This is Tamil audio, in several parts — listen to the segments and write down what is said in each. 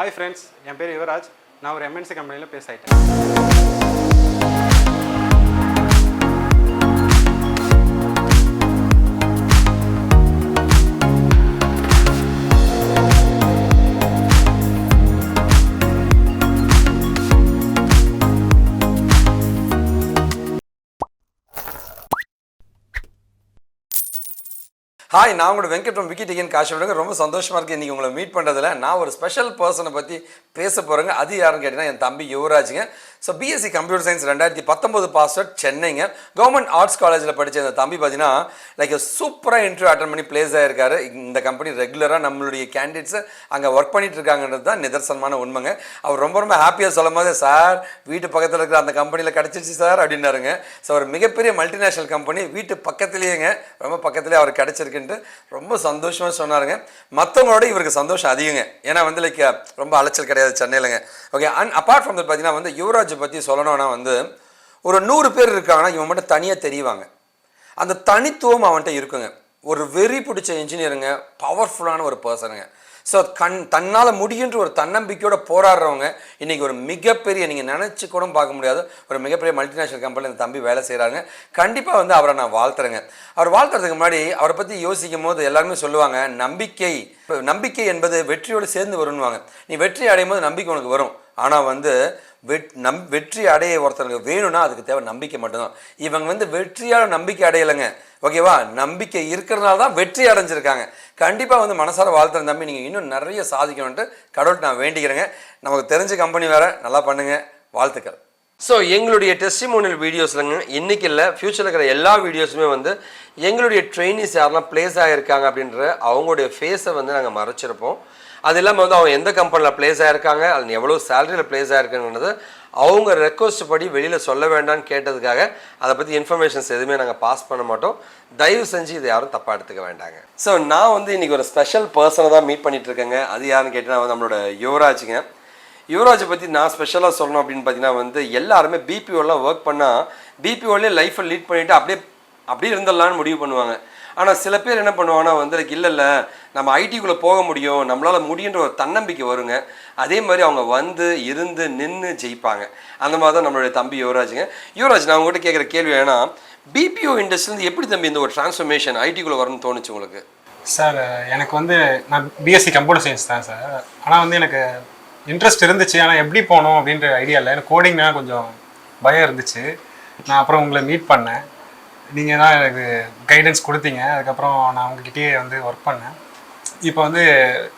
Hi friends, என் பேர் யுவராஜ். நான் ஒரு MNC கம்பெனியில் பேஸ் ஆகிட்டேன். ஹாய், நான் உங்களோட வெங்கட் ஃப்ரம் விக்கிடிகன் காஷிவ். ரொம்ப சந்தோஷமாக இருக்குது இன்றைக்கி உங்களை மீட் பண்ணுறதுல. நான் ஒரு ஸ்பெஷல் பர்சனை பற்றி பேச போகிறேங்க. அது யாருன்னு கேட்டிங்கன்னா என் தம்பி யுவராஜுங்க. So BSc computer science 2019 pass out, சென்னைங்க. கவர்மெண்ட் ஆர்ட்ஸ் காலேஜில் படித்த இந்த தம்பி பார்த்தீங்கன்னா லைக் சூப்பராக இன்டர்வியூ அட்டன் பண்ணி பிளேஸ் ஆகிருக்காரு. இந்த கம்பெனி ரெகுலராக நம்மளுடைய கேண்டிடேட்ஸை அங்கே ஒர்க் பண்ணிட்டு இருக்காங்கன்றது தான் நிதர்சனமான உண்மைங்க. அவர் ரொம்ப ரொம்ப ஹாப்பியாக சொல்லும் போது, சார் வீட்டு பக்கத்தில் இருக்கிற அந்த கம்பெனியில் கிடச்சிருச்சு சார் அப்படின்னாருங்க. ஸோ ஒரு மிகப்பெரிய மல்டிநேஷ்னல் கம்பெனி வீட்டு பக்கத்துலேயேங்க, ரொம்ப பக்கத்துலேயே அவர் கிடச்சிருக்குன்ட்டு ரொம்ப சந்தோஷமாக சொன்னாருங்க. மற்றவங்களோட இவருக்கு சந்தோஷம் அதிகங்க. ஏன்னா வந்து லைக் ரொம்ப அலைச்சல் கிடையாது சென்னையிலங்க. Okay, and apart from that பார்த்தீங்கன்னா வந்து யுவராஜ் பற்றி சொல்லணும்னா வந்து ஒரு 100 பேர் இருக்காங்கன்னா இவன் மட்டும் தனியாக தெரிவாங்க. அந்த தனித்துவம் அவன்கிட்ட இருக்குங்க. ஒரு வெறி பிடிச்ச இன்ஜினியருங்க, பவர்ஃபுல்லான ஒரு பர்சனுங்க. ஸோ தன்னால் முடியுன்ற ஒரு தன்னம்பிக்கையோட போராடுறவங்க இன்றைக்கி ஒரு மிகப்பெரிய, நீங்கள் நினச்சி கூட பார்க்க முடியாத ஒரு மிகப்பெரிய மல்டிநேஷனல் கம்பெனியில் இந்த தம்பி வேலை செய்கிறாங்க. கண்டிப்பாக வந்து அவரை நான் வாழ்த்துறேங்க. அவர் வாழ்த்துறதுக்கு முன்னாடி அவரை பற்றி யோசிக்கும் போது எல்லாருமே சொல்லுவாங்க, நம்பிக்கை என்பது வெற்றியோடு சேர்ந்து வரும்னுவாங்க. நீ வெற்றி அடையும் போது நம்பிக்கை உனக்கு வரும். ஆனால் வந்து வெற்றி அடைய ஒருத்தருக்கு வேணும்னா அதுக்கு தேவை நம்பிக்கை மட்டும்தான். இவங்க வந்து வெற்றியால் நம்பிக்கை அடையலைங்க. ஓகேவா, நம்பிக்கை இருக்கிறதுனால தான் வெற்றி அடைஞ்சிருக்காங்க. கண்டிப்பாக வந்து மனசார வாழ்த்துற தம்பி, நீங்கள் இன்னும் நிறைய சாதிக்கணுன்ட்டு கடவுள்கிட்ட நான் வேண்டிக்கிறேங்க. நமக்கு தெரிஞ்ச கம்பெனி வேறு, நல்லா பண்ணுங்கள், வாழ்த்துக்கள். ஸோ எங்களுடைய டெஸ்டிமோனியல் வீடியோஸ்லங்க இன்றைக்கி இல்லை, ஃப்யூச்சரில் இருக்கிற எல்லா வீடியோஸுமே வந்து எங்களுடைய ட்ரெயினிஸ் யாரெல்லாம் பிளேஸ் ஆகியிருக்காங்க அப்படின்ற அவங்களுடைய ஃபேஸை வந்து நாங்கள் மறைச்சிருப்போம். அது இல்லாமல் வந்து அவங்க எந்த கம்பெனியில் பிளேஸ் ஆகிருக்காங்க, அது எவ்வளோ சேலரியில் பிளேஸ் ஆகிருக்குன்றது அவங்க ரெக்வஸ்ட் படி வெளியில் சொல்ல வேண்டாம்னு கேட்டதுக்காக அதை பற்றி இன்ஃபர்மேஷன்ஸ் எதுவுமே நாங்கள் பாஸ் பண்ண மாட்டோம். தயவு செஞ்சு இதை யாரும் தப்பாக எடுத்துக்க வேண்டாங்க. ஸோ நான் வந்து இன்றைக்கி ஒரு ஸ்பெஷல் பர்சனை தான் மீட் பண்ணிகிட்டு இருக்கேங்க. அது யாருன்னு கேட்டிங்கன்னா நம்மளோட யுவராஜுங்க. யுவராஜை பற்றி நான் ஸ்பெஷலாக சொல்லணும் அப்படின்னு பார்த்தீங்கன்னா வந்து எல்லாருமே பிபிஓலாம் ஒர்க் பண்ணால் பிபிஓலேயே லைஃப்பை லீட் பண்ணிவிட்டு அப்படியே இருந்துடலான்னு முடிவு பண்ணுவாங்க. ஆனால் சில பேர் என்ன பண்ணுவாங்கன்னா வந்து இல்லை நம்ம ஐடிக்குள்ளே போக முடியும், நம்மளால் முடியுன்ற ஒரு தன்னம்பிக்கை வருங்க. அதே மாதிரி அவங்க வந்து இருந்து நின்று ஜெயிப்பாங்க. அந்த மாதிரி தான் நம்மளுடைய தம்பி யுவராஜுங்க. யுவராஜ், நான் உங்கள்கிட்ட கேட்குற கேள்வி ஏன்னா, பிபிஓ இண்டஸ்ட்ரிலேருந்து எப்படி தம்பி இந்த ஒரு டிரான்ஸ்ஃபர்மேஷன் ஐடிக்குள்ளே வரணும்னு தோணுச்சு உங்களுக்கு? சார் எனக்கு வந்து நான் பிஎஸ்சி கம்ப்யூட்டர் சயின்ஸ் தான் சார். ஆனால் வந்து எனக்கு இன்ட்ரெஸ்ட் இருந்துச்சு, ஆனால் எப்படி போகணும் அப்படின்ற ஐடியா இல்லை. எனக்கு கோடிங்னா கொஞ்சம் பயம் இருந்துச்சு. நான் அப்புறம் உங்களை மீட் பண்ணேன், நீங்கள் தான் எனக்கு கைடன்ஸ் கொடுத்தீங்க. அதுக்கப்புறம் நான் உங்ககிட்டயே வந்து ஒர்க் பண்ணேன். இப்போ வந்து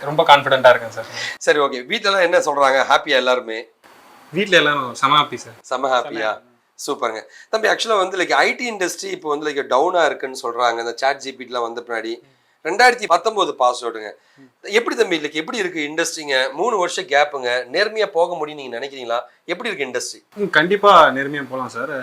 ரொம்ப கான்ஃபிடென்ட்டாக இருக்கேன் சார். சரி, ஓகே. வீட்டிலலாம் என்ன சொல்கிறாங்க? ஹாப்பியா எல்லாருமே? வீட்டில் எல்லாரும் செம ஹாப்பி சார். செம ஹாப்பியா? சூப்பருங்க தம்பி. ஆக்சுவலாக வந்து லைக் ஐடி இண்டஸ்ட்ரி இப்போ வந்து லைக் டவுனாக இருக்குன்னு சொல்கிறாங்க. இந்த சாட் ஜிபிடிலாம் வந்த பின்னாடி 2019 பாஸ் அவுட்டுங்க. எப்படி தம்பி இல்லை எப்படி இருக்குது இண்டஸ்ட்ரிங்க? 3 வருஷம் கேப்புங்க. நேர்மையாக போக முடியும் நீங்கள் நினைக்கிறீங்களா? எப்படி இருக்குது இண்டஸ்ட்ரி? கண்டிப்பாக நேர்மையாக போகலாம் சார்.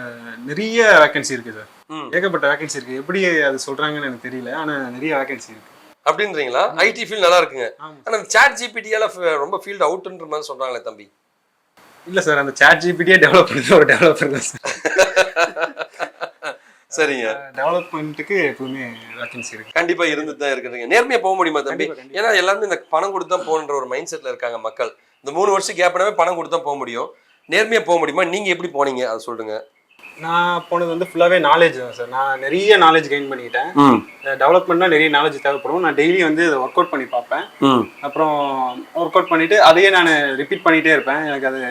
நிறைய வேகன்சி இருக்குது சார். ஏகப்பட்ட வேகன்சி இருக்குது. எப்படி அது சொல்கிறாங்கன்னு எனக்கு தெரியல, ஆனால் நிறைய வேகன்சி இருக்குது. அப்படின்றீங்களா? ஐடி ஃபீல்ட் நல்லா இருக்குங்க. ஆனால் சாட் ஜிபிடியால் ரொம்ப ஃபீல்டு அவுட்டுன்ற மாதிரி சொல்கிறாங்களே தம்பி. இல்லை சார், அந்த சாட் ஜிபிடியே டெவலப் பண்ணுறது ஒரு டெவலப்பர் தான் சார். சரிங்க, டெவலப்மெண்ட்டுக்கு எப்பவுமே வேகன்சி இருக்கு. கண்டிப்பா இருந்துட்டு தான் இருக்குதுங்க. நேர்மையா போக முடியுமா தம்பி? ஏன்னா எல்லாருமே இந்த பணம் கொடுத்து தான் போகணுன்ற ஒரு மைண்ட் செட்ல இருக்காங்க மக்கள். இந்த 3 வருஷம் கேப்னாவே பணம் கொடுத்து தான் போக முடியும். நேர்மையா போக முடியுமா? நீங்க எப்படி போனீங்க அதை சொல்லுங்க. நான் போனது வந்து ஃபுல்லாவே நாலேஜ் தான் சார். நான் நிறைய நாலேஜ் கெயின் பண்ணிட்டேன். டெவலப்மெண்ட்னா நிறைய நாலேஜ் தேவைப்படும். நான் டெய்லி வந்து அதை ஒர்க் அவுட் பண்ணி பார்ப்பேன். அப்புறம் ஒர்க் அவுட் பண்ணிட்டு அதையே நான் ரிப்பீட் பண்ணிட்டே இருப்பேன். எனக்கு அது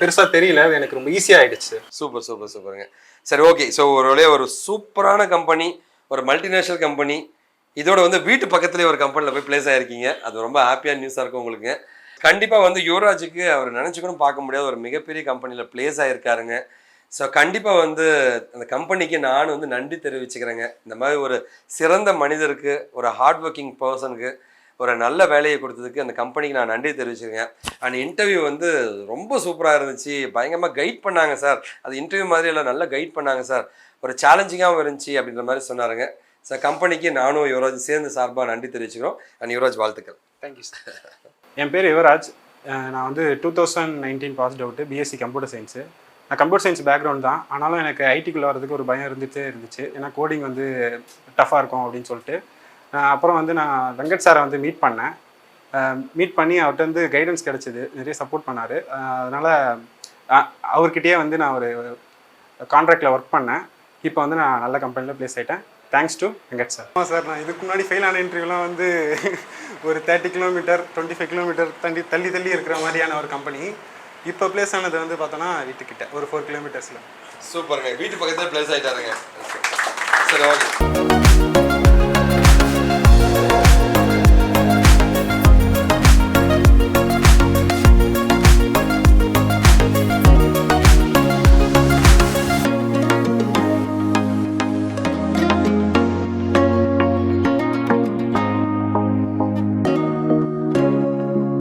பெருசாக தெரியல, அது எனக்கு ரொம்ப ஈஸியாக ஆகிடுச்சு. சூப்பருங்க. சரி, ஓகே. ஸோ ஒரு சூப்பரான கம்பெனி, ஒரு மல்டிநேஷனல் கம்பெனி, இதோட வந்து வீட்டு பக்கத்துலேயே ஒரு கம்பெனியில் போய் பிளேஸ் ஆகிருக்கீங்க. அது ரொம்ப ஹாப்பியான நியூஸாக இருக்கும் உங்களுக்கு. கண்டிப்பாக வந்து யுவராஜுக்கு அவர் நினச்சிக்கணும் பார்க்க முடியாத ஒரு மிகப்பெரிய கம்பெனியில் பிளேஸ் ஆகிருக்காருங்க. ஸோ கண்டிப்பாக வந்து அந்த கம்பெனிக்கு நான் வந்து நன்றி தெரிவிச்சுக்கிறேங்க. இந்த மாதிரி ஒரு சிறந்த மனிதருக்கு, ஒரு ஹார்ட் ஒர்க்கிங் பர்சனுக்கு ஒரு நல்ல வேலையை கொடுத்ததுக்கு அந்த கம்பெனிக்கு நான் நன்றி தெரிவிச்சுருக்கேன். அண்ட் இன்டர்வியூ வந்து ரொம்ப சூப்பராக இருந்துச்சு. பயங்கரமாக கைட் பண்ணாங்க சார். அது இன்டர்வியூ மாதிரி எல்லாம் நல்லா கைட் பண்ணாங்க சார். ஒரு சேலஞ்சிங்காகவும் இருந்துச்சு அப்படின்ற மாதிரி சொன்னாருங்க. ஸோ கம்பெனிக்கு நானும் யுவராஜ் சேர்ந்து சார்பாக நன்றி தெரிவிச்சுக்கிறோம். அண்ட் யுவராஜ் வாழ்த்துக்கள். Thank you sir. என் பேர் யுவராஜ். நான் வந்து 2019 passed out, BSc computer science. நான் கம்ப்யூட்டர் சயின்ஸ் பேக்ரவுண்ட் தான். ஆனாலும் எனக்கு ஐடிக்குள்ளே வரதுக்கு ஒரு பயம் இருந்துச்சு. ஏன்னா கோடிங் வந்து டஃப்பாக இருக்கும் அப்படின்னு சொல்லிட்டு. அப்புறம் வந்து நான் வெங்கட் சாரை வந்து மீட் பண்ணேன். மீட் பண்ணி அவர்கிட்ட வந்து கைடன்ஸ் கிடச்சிது, நிறைய சப்போர்ட் பண்ணார். அதனால் அவர்கிட்டயே வந்து நான் ஒரு கான்ட்ராக்டில் ஒர்க் பண்ணேன். இப்போ வந்து நான் நல்ல கம்பெனியில் ப்ளேஸ் ஆகிட்டேன். Thanks to Venkat sir. ஆமாம் சார், நான் இதுக்கு முன்னாடி ஃபெயில் ஆன இன்டர்வியூலாம் வந்து ஒரு 30 கிலோமீட்டர் 25 கிலோமீட்டர் தள்ளி இருக்கிற மாதிரியான ஒரு கம்பெனி. இப்போ ப்ளேஸ் ஆனது வந்து பார்த்தோன்னா வீட்டுக்கிட்ட ஒரு 4 கிலோமீட்டர்ஸில். சூப்பருங்க, வீட்டு பக்கத்தில் ப்ளேஸ் ஆகிட்டாருங்க. சரி, ஓகே.